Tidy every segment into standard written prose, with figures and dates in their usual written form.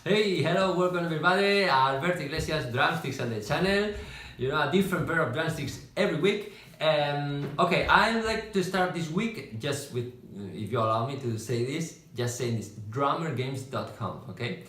Hey, hello, welcome everybody. Alberto Iglesias, Drumsticks Sunday channel. You know, a different pair of drumsticks every week. Okay, I'd like to start this week just with, if you allow me to say this, just saying this, drummergames.com, okay?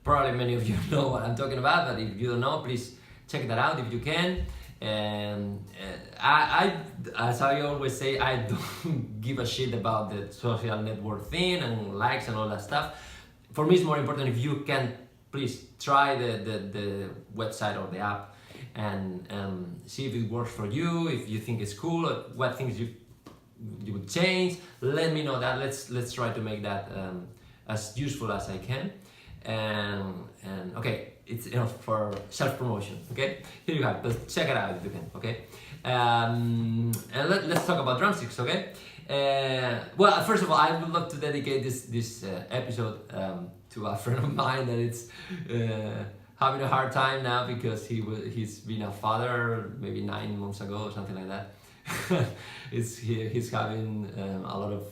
Probably many of you know what I'm talking about, but if you don't know, please check that out if you can. As I always say, I don't give a shit about the social network thing and likes and all that stuff. For me, it's more important if you can please try the website or the app and see if it works for you, if you think it's cool, what things you would change. Let me know that. Let's try to make that as useful as I can. And okay, it's enough for self-promotion. Okay, here you have it. Check it out if you can. Okay, and let's talk about drumsticks. Okay. Well, first of all, I would love to dedicate this episode to a friend of mine that it's having a hard time now because he's been a father maybe 9 months ago or something like that. He's having a lot of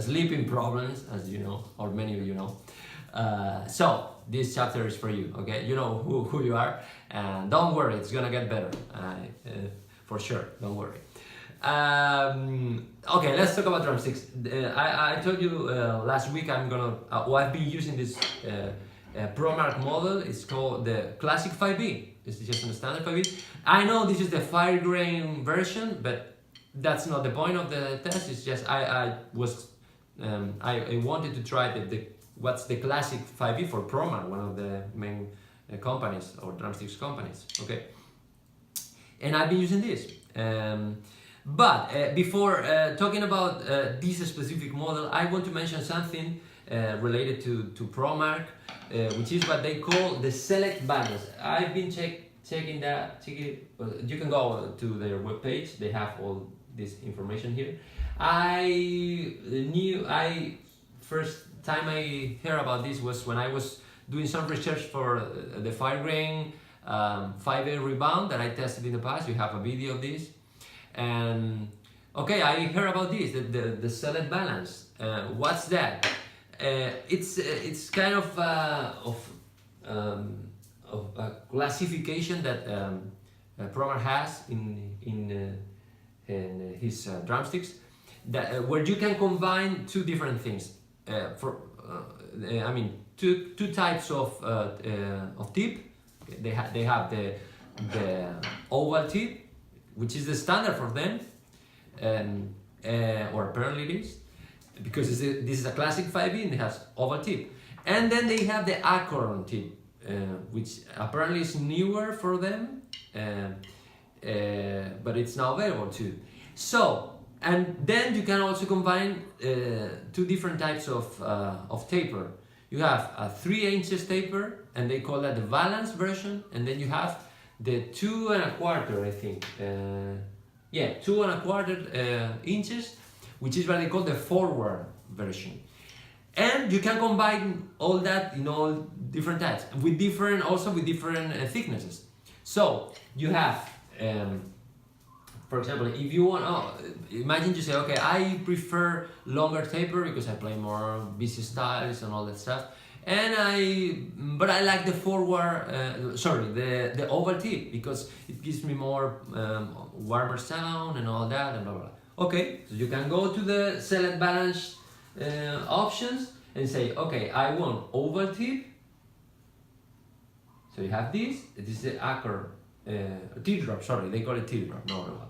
sleeping problems, as you know, or many of you know. So this chapter is for you. Okay, you know who you are, and don't worry, it's gonna get better. For sure, don't worry. Okay, let's talk about drumsticks. I told you last week I've been using this Promark model. It's called the Classic 5B. It's just a standard 5B. I know this is the Firegrain version, but that's not the point of the test. It's just I wanted to try what's the Classic 5B for Promark, one of the main companies or drumsticks companies. Okay, and I've been using this. But before talking about this specific model, I want to mention something related to Promark, which is what they call the select balance. I've been checking that. You can go to their webpage. They have all this information here. First time I heard about this was when I was doing some research for the Firegrain 5A rebound that I tested in the past. We have a video of this. And okay, I heard about this, the select balance. What's that? It's kind of a classification that Promark has in his drumsticks, that where you can combine two different things. Two types of tip. They have the oval tip, which is the standard for them, or apparently it is, because this is a classic 5B and it has oval tip. And then they have the acorn tip, which apparently is newer for them, but it's now available too. So, and then you can also combine two different types of taper. You have a 3 inches taper, and they call that the balance version, and then you have the 2 1/4, I think. 2 1/4 inches, which is what they call the forward version. And you can combine all that in all different types, with different thicknesses. So you have, for example, if you want, imagine you say, okay, I prefer longer taper because I play more busy styles and all that stuff. But I like the forward, the oval tip because it gives me more warmer sound and all that and blah blah. Okay, so you can go to the select balance options and say, okay, I want oval tip. So you have this. This is the acorn teardrop. Sorry, they call it teardrop. No.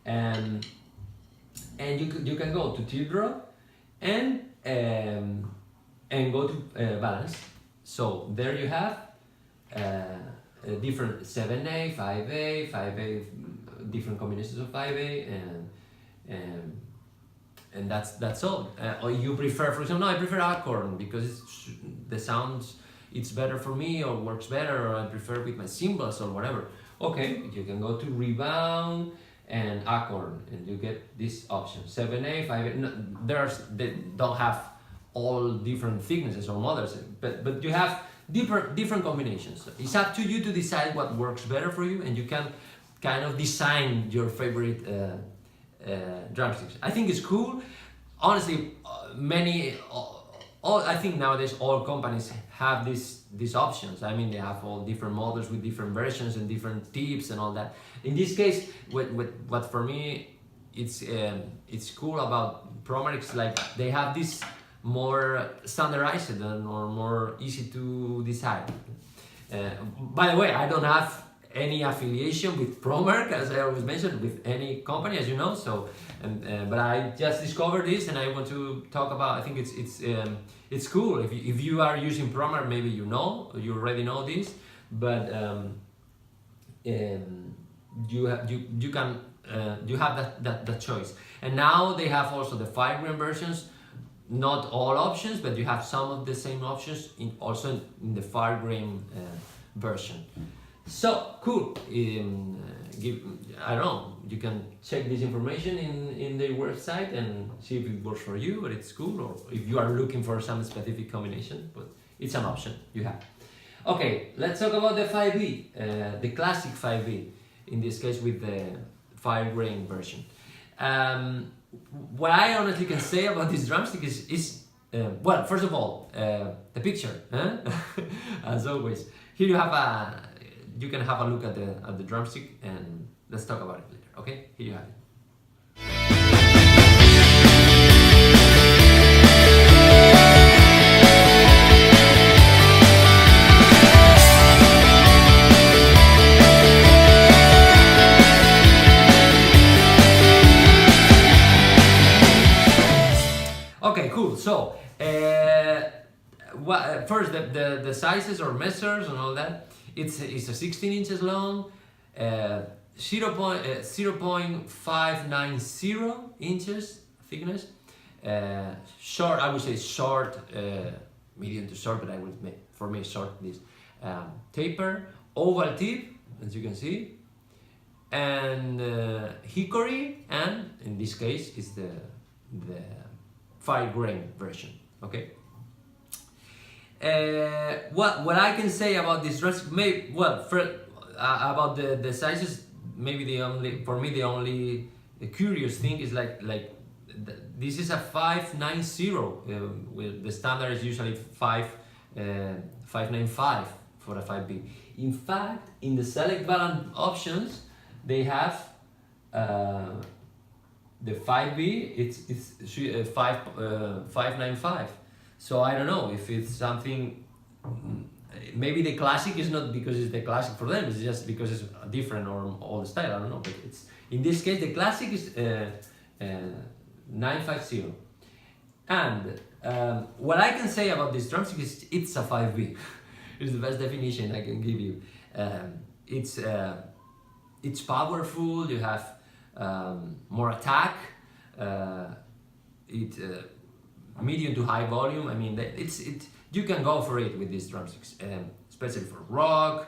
And you can go to teardrop and go to balance. So there you have different 7A, 5A, different combinations of 5A, and that's all. Or you prefer, for example, no, I prefer acorn because the sounds, it's better for me or works better, or I prefer with my cymbals or whatever. Okay, you can go to rebound and acorn, and you get this option 7A, 5A. No, they don't have all different thicknesses or models, but you have different combinations. It's up to you to decide what works better for you, and you can kind of design your favorite drumsticks. I think it's cool. Honestly, many I think nowadays all companies have these options. I mean, they have all different models with different versions and different tips and all that. In this case, what for me it's cool about Promark is like they have this more standardized and or more easy to decide. By the way, I don't have any affiliation with Promark, as I always mentioned, with any company, as you know. So, but I just discovered this, and I want to talk about. I think it's cool. If you are using Promark, maybe you already know this, but you have that choice. And now they have also the Firegrain versions. Not all options, but you have some of the same options also in the Firegrain version. So cool. I don't know. You can check this information in their website and see if it works for you, but it's cool. Or if you are looking for some specific combination, but it's an option you have. Okay, let's talk about the 5B, the classic 5B. In this case, with the Firegrain version. What I honestly can say about this drumstick is well, first of all, the picture, huh? As always. Here you can have a look at the drumstick, and let's talk about it later. Okay, here you have it. Okay, cool. So, first the sizes or measures and all that. It's a 16 inches long, 0.590 inches thickness. Short, I would say short, medium to short, but I would make for me short this. Taper, oval tip, as you can see, and hickory, and in this case is the Firegrain version. Okay. What I can say about this drumstick, about the sizes, maybe the only curious thing is this is a 590. With the standard is usually 595 for a 5B. In fact, in the select balance options, they have the 5B. It's 595. So I don't know if it's something. Maybe the classic is not because it's the classic for them. It's just because it's different or old style. I don't know. But it's in this case the classic is 950. And what I can say about this drumstick is it's a 5B. It's the best definition I can give you. It's powerful. You have more attack. Medium to high volume. I mean, you can go for it with these drumsticks, especially for rock.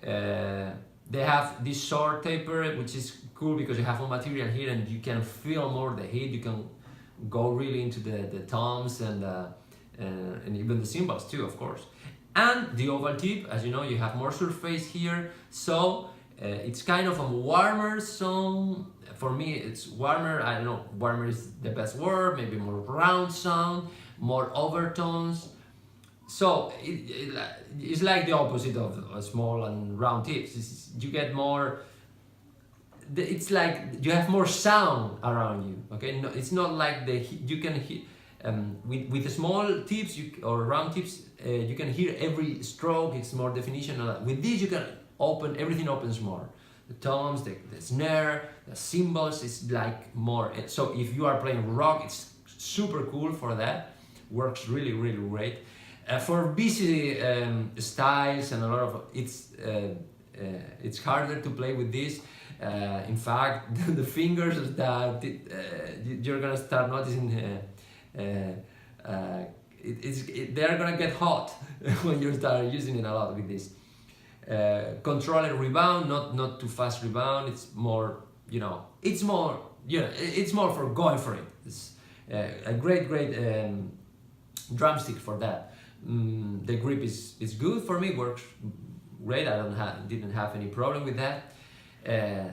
They have this short taper, which is cool because you have more material here and you can feel more the heat. You can go really into the toms and even the cymbals too, of course. And the oval tip, as you know, you have more surface here, so it's kind of a warmer sound. For me, it's warmer. I don't know, warmer is the best word. Maybe more round sound, more overtones. So it's like the opposite of small and round tips. You get more. It's like you have more sound around you. Okay, no, it's not like you can hear with the small tips or round tips. You can hear every stroke. It's more definition. With this, you can everything opens more. The toms, the snare, the cymbals, it's like more. So if you are playing rock, it's super cool for that. Works really, really great. For busy styles and a lot of it's harder to play with this. In fact, the fingers that you're gonna start noticing they're gonna get hot when you start using it a lot with this. Control and rebound, not too fast rebound. It's more, it's more for going for it. It's a great drumstick for that. The grip is good for me, works great. I didn't have any problem with that.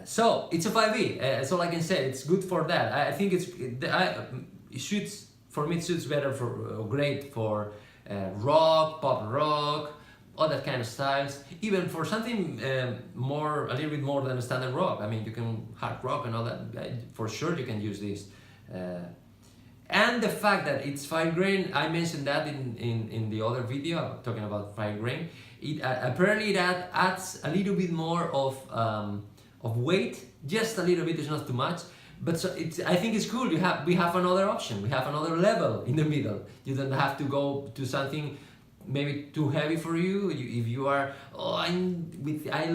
So it's a 5B. That's all I can say. It's good for that. I think it shoots for me it suits better for great for rock, pop rock, all that kind of styles. Even for something more, a little bit more than a standard rock. I mean, you can hard rock and all that. For sure, you can use this. And the fact that it's Firegrain, I mentioned that in the other video talking about Firegrain. It apparently that adds a little bit more of weight, just a little bit. It's not too much. But so I think it's cool. We have another option. We have another level in the middle. You don't have to go to something maybe too heavy for you. If you are, I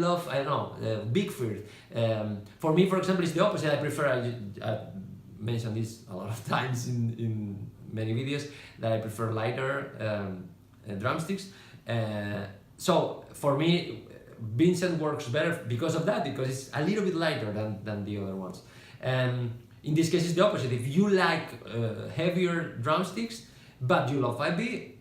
love, I don't know, big feet. For me, for example, it's the opposite. I prefer. I mentioned this a lot of times in many videos that I prefer lighter drumsticks. So for me, Vincent works better because of that, because it's a little bit lighter than the other ones. In this case, it's the opposite. If you like heavier drumsticks, but you love 5B,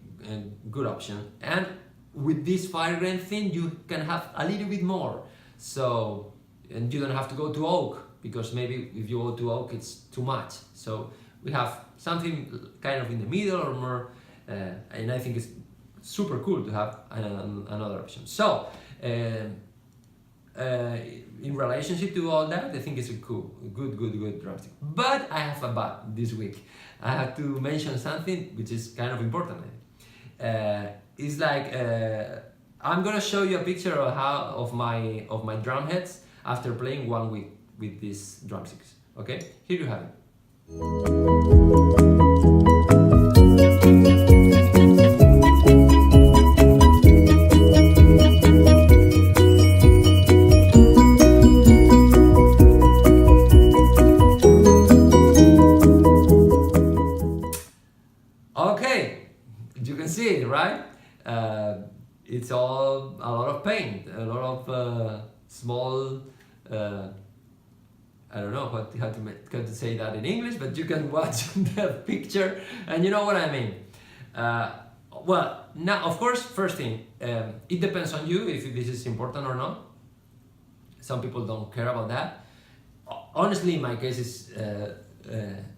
good option. And with this Firegrain thing, you can have a little bit more. So, and you don't have to go to oak, because maybe if you go to oak, it's too much. So we have something kind of in the middle or more, and I think it's super cool to have another option. So, in relationship to all that, I think it's a good drumstick. But I have a but this week. I have to mention something which is kind of important. It's like I'm gonna show you a picture of my drum heads after playing 1 week with these drumsticks. Okay, here you have it. Okay, you can see it, right? It's all a lot of paint, a lot of small. I don't know how to say that in English, but you can watch the picture and you know what I mean. Well, now of course, first thing, it depends on you if this is important or not. Some people don't care about that. Honestly, in my case,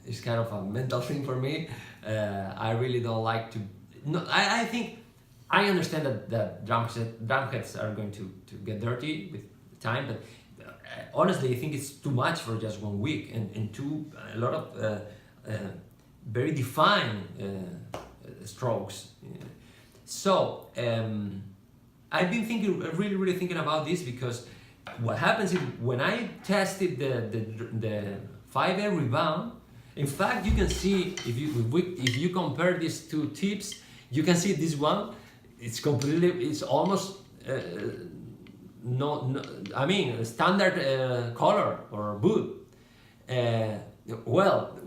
it's kind of a mental thing for me. I really don't like to. No, I think I understand that drum heads are going to get dirty with time, but honestly, I think it's too much for just 1 week and a lot of very defined strokes. So I've been really thinking about this, because what happens is when I tested the 5A rebound, in fact, you can see if you compare these two tips, you can see this one. It's almost. No, I mean standard color or boot. Well,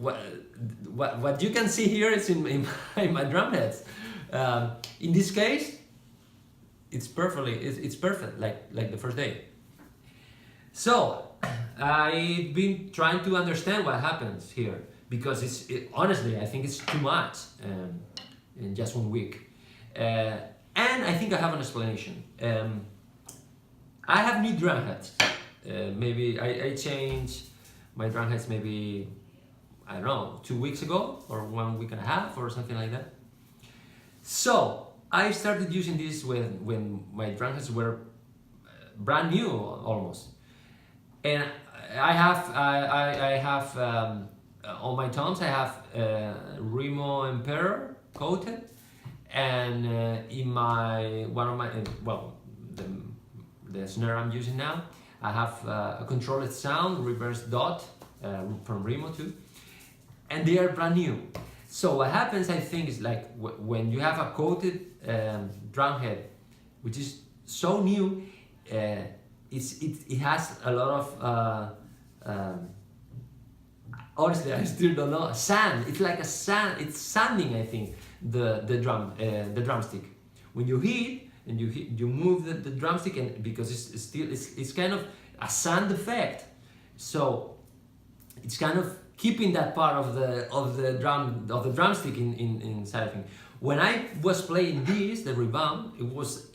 what you can see here is in my drum heads. In this case, it's perfect, like the first day. So I've been trying to understand what happens here, because honestly, I think it's too much in just 1 week, and I think I have an explanation. I have new drum heads. Maybe I changed my drum heads maybe, I don't know, 2 weeks ago or 1 week and a half or something like that. So I started using this when my drum heads were brand new almost. And I have on my toms I have Remo Emperor coated, and in my the snare I'm using now, I have a controlled sound reverse dot from Remo too, and they are brand new. So what happens, I think, is like when you have a coated drum head, which is so new, it has a lot of honestly, I still don't know, sand. It's like a sand. It's sanding, I think, the drumstick. When you hit and you move the drumstick, and because it's kind of a sand effect, so it's kind of keeping that part of the drumstick inside of thing. When I was playing this, the rebound, it was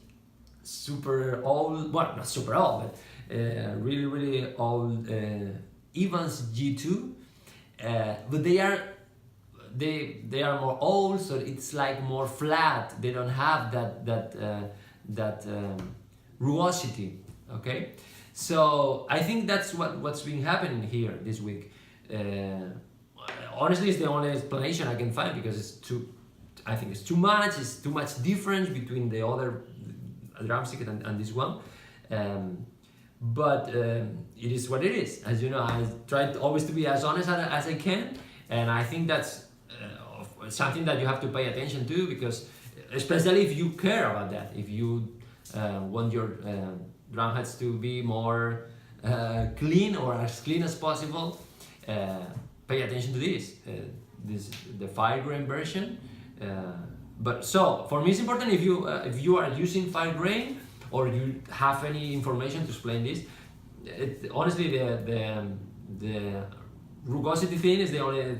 super old. Well, not super old, but really old Evans G2. But they are more old, so it's like more flat. They don't have that rugosity. Okay, so I think that's what's been happening here this week. Honestly, it's the only explanation I can find, because I think it's too much. It's too much difference between the other drumstick and this one. But it is what it is. As you know, I try always to be as honest as I can, and I think that's something that you have to pay attention to, because especially if you care about that, if you want your drum heads to be more clean, or as clean as possible, pay attention to this. This the Firegrain version. But so for me, it's important, if you are using Firegrain, or you have any information to explain this. Honestly, the rugosity thing is the only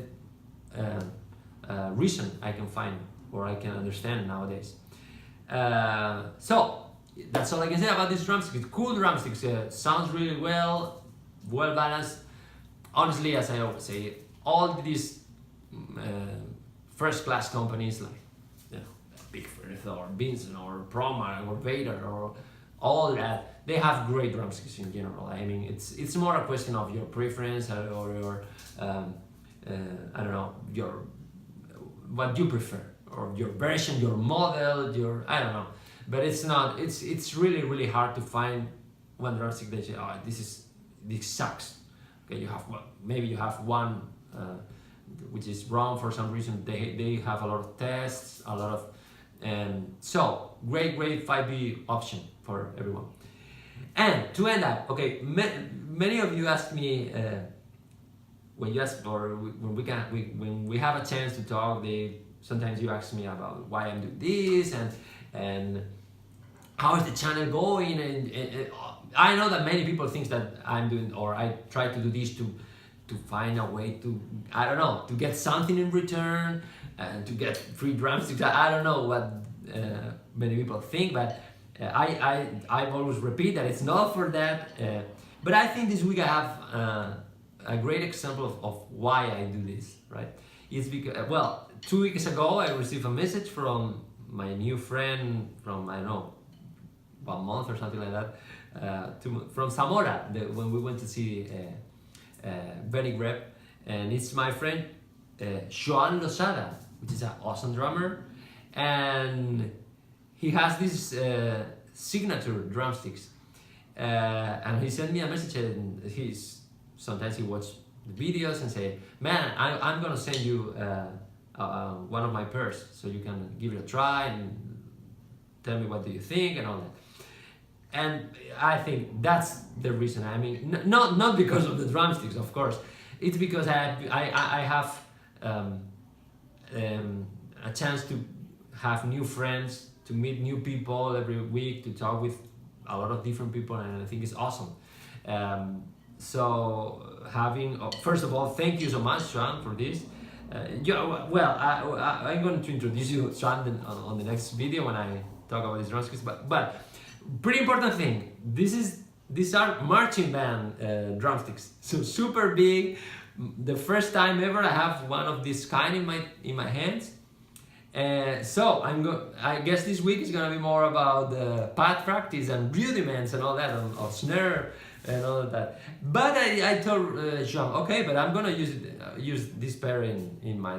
reason I can find, or I can understand nowadays. So that's all I can say about this drumstick. It's cool drumsticks. Sounds really well balanced. Honestly, as I always say, all these first-class companies like, you know, Big Firth or Vincent or Promark or Vader or all that, they have great drumsticks in general. I mean, it's more a question of your preference, or your I don't know, what you prefer, or your version, your model, I don't know. But it's really hard to find one drumstick that you say, oh, this sucks. Okay, maybe you have one which is wrong for some reason. They have a lot of tests, a lot of, so great 5B option for everyone. And to end up, okay, many of you asked me when we have a chance to talk. Sometimes you ask me about why I'm doing this and how is the channel going, and I know that many people think that I'm doing, or I try to do this to find a way to, I don't know, to get something in return and to get free drumsticks. I don't know what many people think, but I always repeat that it's not for that. But I think this week I have a great example of why I do this, right? It's because, well, 2 weeks ago I received a message from my new friend from, I don't know, 1 month or something like that, from Zamora, when we went to see Benny Rep, and it's my friend Joan Lozada, which is an awesome drummer, and he has these signature drumsticks, and he sent me a message, and sometimes he watches the videos and say, man, I'm gonna send you one of my pairs, so you can give it a try and tell me what do you think and all that. And I think that's the reason. I mean, not because of the drumsticks, of course. It's because I have a chance to have new friends, to meet new people every week, to talk with a lot of different people, and I think it's awesome. So first of all, thank you so much, Sean, for this. I'm going to introduce you, Sean, on the next video when I talk about these drumsticks. But pretty important thing, these are marching band drumsticks, so super big. The first time ever I have one of this kind in my hands. So I guess this week is gonna be more about the pad practice and rudiments and all that, of snare and all of that. But I told Jean, okay, but I'm gonna use this pair in my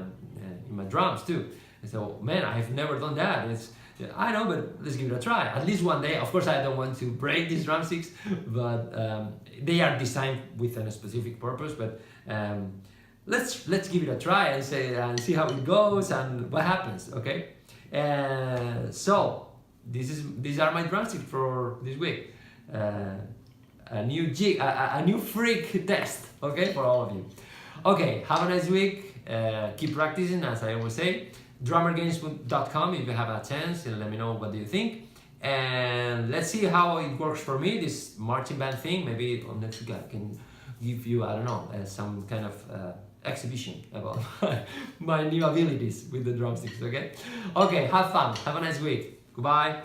drums too. And so, man, I have never done that. I know, but let's give it a try. At least one day. Of course, I don't want to break these drumsticks, but they are designed with a specific purpose. But let's give it a try and see how it goes and what happens. Okay. So these are my drumsticks for this week. A new freak test. Okay, for all of you. Okay. Have a nice week. Keep practicing, as I always say. drummergames.com if you have a chance, and let me know what do you think, and let's see how it works for me, this marching band thing. Maybe on next week I can give you, I don't know, some kind of exhibition about my new abilities with the drumsticks. Okay, have fun, have a nice week, goodbye.